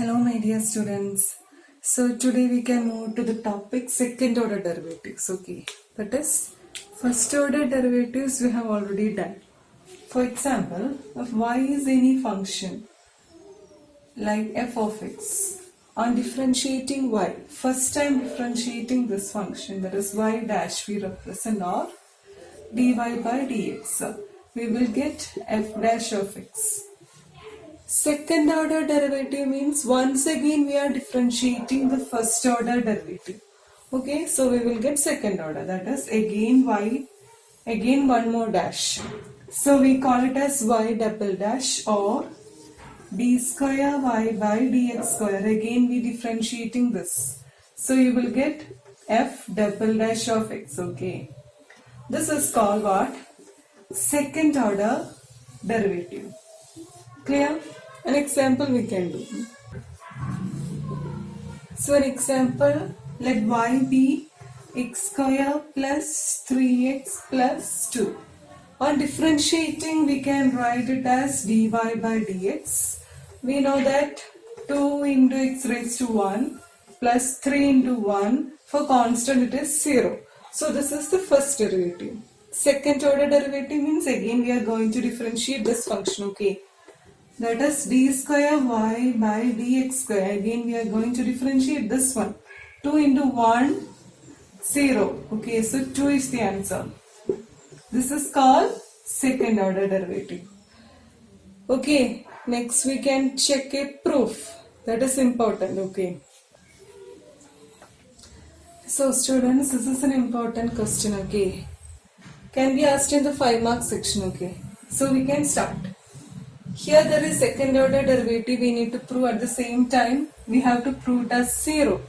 Hello my dear students. So today we can move to the topic second order derivatives. Okay, that is first order derivatives we have already done. For example, if y is any function like f of x, on differentiating y, first time differentiating this function, that is y dash, we represent or dy by dx, we will get f dash of x. Second order derivative means once again we are differentiating the first order derivative. Okay, so we will get second order, that is again y, again one more dash. So we call it as y double dash or d square y by dx square. Again we differentiating this. So you will get f double dash of x. Okay, this is called what? Second order derivative. Clear? An example we can do. So an example, let y be x square plus 3x plus 2. On differentiating, we can write it as dy by dx. We know that 2 into x raised to 1 plus 3 into 1, for constant it is 0. So this is the first derivative. Second order derivative means again we are going to differentiate this function. Okay, that is d square y by dx square. Again we are going to differentiate this one. 2 into 1, 0. Okay, so 2 is the answer. This is called second order derivative. Okay, next we can check a proof. That is important. Okay. So students, this is an important question. Okay, can be asked in the 5 mark section. Okay, so we can start. Here there is second order derivative we need to prove. At the same time we have to prove it as 0.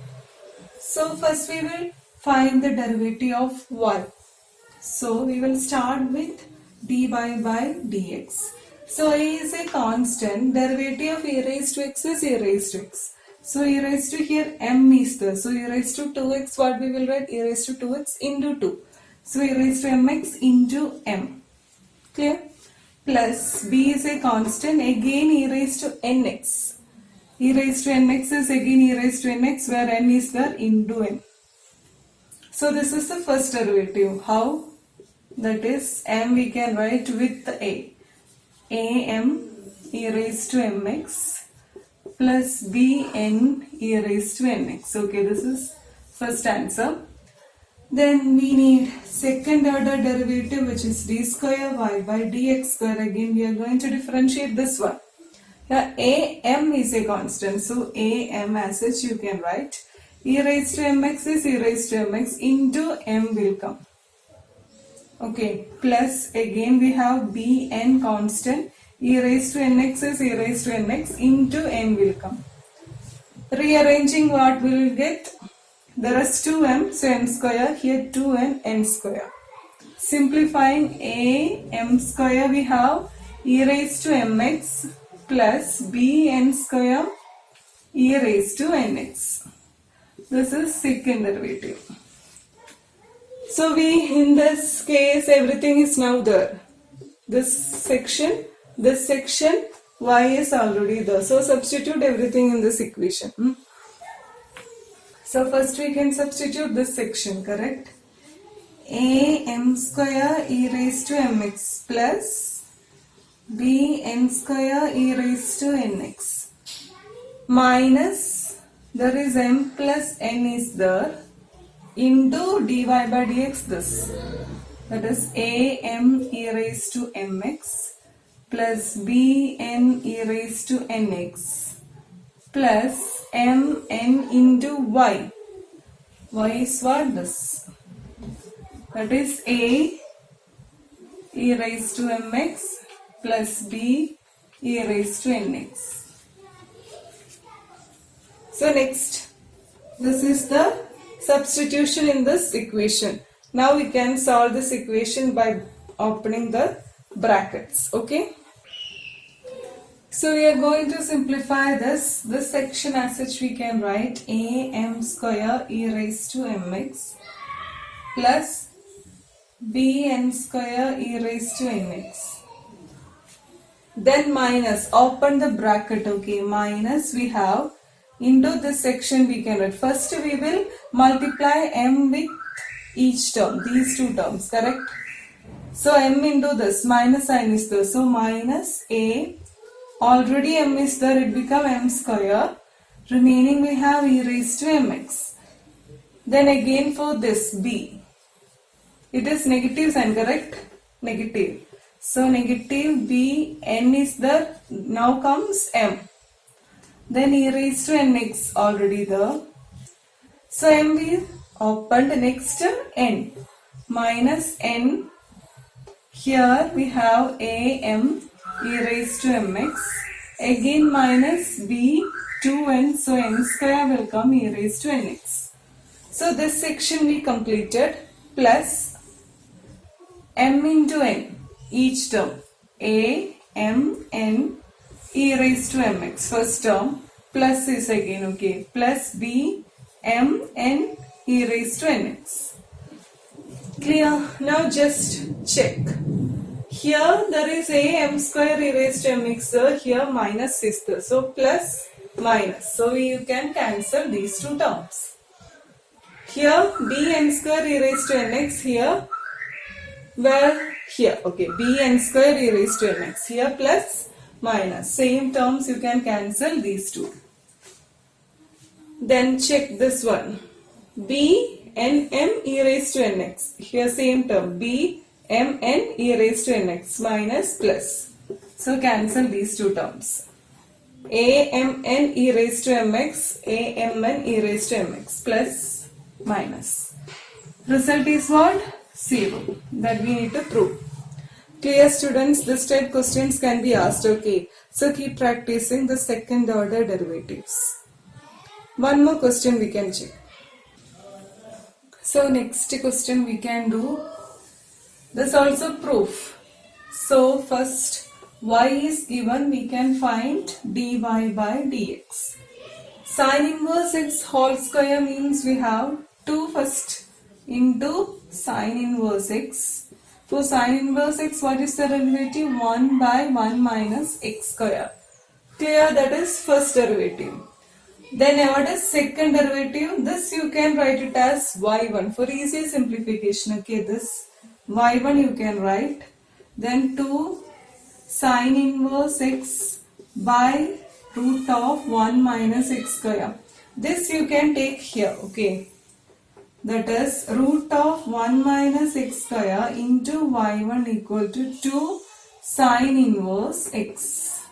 So first we will find the derivative of y. So we will start with dy by dx. So a is a constant. Derivative of e raised to x is e raised to x. So e raised to here m is there. So e raised to 2x, what we will write? E raised to 2x into 2. So e raised to mx into m. Clear? Plus b is a constant, again e raised to nx. E raised to nx is again e raised to nx, where n is there, into n. So this is the first derivative. How? That is m we can write with a. am e raised to mx plus bn e raised to nx. Okay, this is first answer. Then we need second order derivative, which is d square y by dx square. Again we are going to differentiate this one. Here am is a constant, so am as such you can write. E raised to mx is e raised to mx into m will come. Okay, plus again we have bn constant. E raised to nx is e raised to nx into n will come. Rearranging, what we will get? There is 2m, so m square, here 2n, n square. Simplifying m square, we have e raised to mx plus bn square e raised to nx. This is second derivative. So in this case, everything is now there. This section, y is already there. So substitute everything in this equation. So first we can substitute this section, correct? am square e raised to mx plus bn square e raised to nx minus, there is m plus n is there, into dy by dx this. That is am e raised to mx plus bn e raised to nx plus mn into y. Y is what? This. That is a e raised to mx plus b e raised to nx. So next, this is the substitution in this equation. Now we can solve this equation by opening the brackets. Okay. So we are going to simplify this section as such. We can write am square e raised to mx plus bn square e raised to nx. Then minus, open the bracket. Okay, minus we have into this section we can write. First we will multiply m with each term, these two terms, correct? So m into this, minus sign is there. So minus a, already m is there, it become m square. Remaining we have e raised to mx. Then again for this b, it is negative sign, correct? Negative. So negative b, n is there, now comes m. Then e raised to nx already there. So m is opened, next n, minus n. Here we have a m e raised to mx. Again minus b 2n, so n square will come e raised to nx. So this section we completed, plus m into n, each term, a, m, n, e raised to mx, first term, plus is again, okay, plus b, m, n, e raised to nx. Clear? Now just check. Here there is a m square e raised to mx, so here minus is there, so plus minus, so you can cancel these two terms. Here b n square e raised to nx, here, where here, okay, b n square e raised to nx, here plus minus, same terms you can cancel these two. Then check this one, b n m e raised to nx, here same term, b m n e raised to nx, minus plus, so cancel these two terms. A m n e raised to mx, a m n e raised to mx, plus minus. Result is what? 0. That we need to prove. Clear, students? This type questions can be asked, okay? So keep practicing the second order derivatives. One more question we can check. So next question we can do this also proof. So first y is given, we can find dy by dx. Sin inverse x whole square means we have 2 first into sin inverse x. For sin inverse x, what is the derivative? 1 by 1 minus x square. Clear? That is first derivative. Then what is second derivative? This you can write it as y1 for easy simplification. Okay, this y1 you can write. Then 2 sin inverse x by root of 1 minus x square. This you can take here, okay. That is root of 1 minus x square into y1 equal to 2 sin inverse x.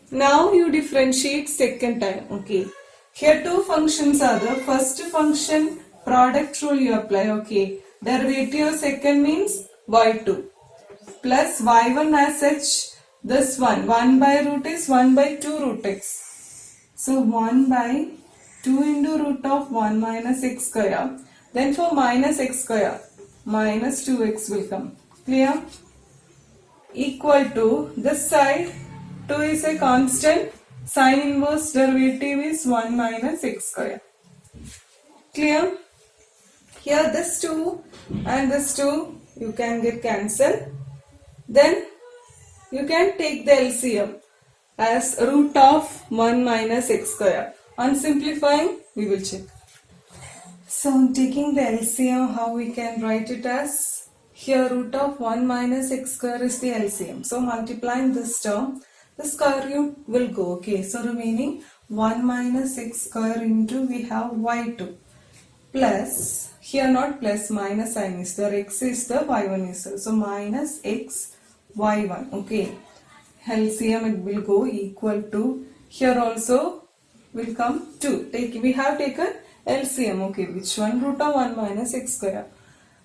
Now you differentiate second time, okay. Here two functions are there. First function, product rule you apply, okay. Derivative of second means y2 plus y1 as such, this one, 1 by root is 1 by 2 root x. So 1 by 2 into root of 1 minus x square. Then for minus x square, minus 2x will come. Clear? Equal to this side, 2 is a constant, sin inverse derivative is 1 minus x square. Clear? Here this 2 and this 2 you can get cancelled. Then you can take the LCM as root of 1 minus x square. On simplifying, we will check. So taking the LCM, how we can write it as, here root of 1 minus x square is the LCM. So multiplying this term, the square root will go, okay. So remaining 1 minus x square into we have y2 plus, here not plus, minus sign is there, x is there, y1 is there. So minus x y1, okay. LCM it will go equal to, here also will come 2. We have taken LCM, okay, which one? Root of 1 minus x square.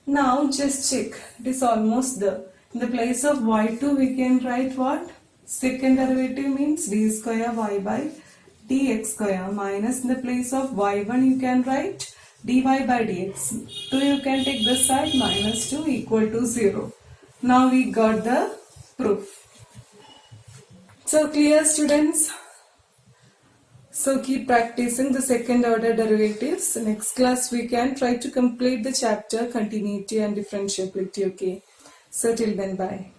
Now just check, it is almost there. In the place of y2 we can write what? Second derivative means d square y by dx square, minus in the place of y1 you can write dy by dx. 2 you can take this side, minus 2 equal to 0. Now we got the proof. So clear, students? So keep practicing the second order derivatives. Next class we can try to complete the chapter continuity and differentiability, okay. So till then, bye.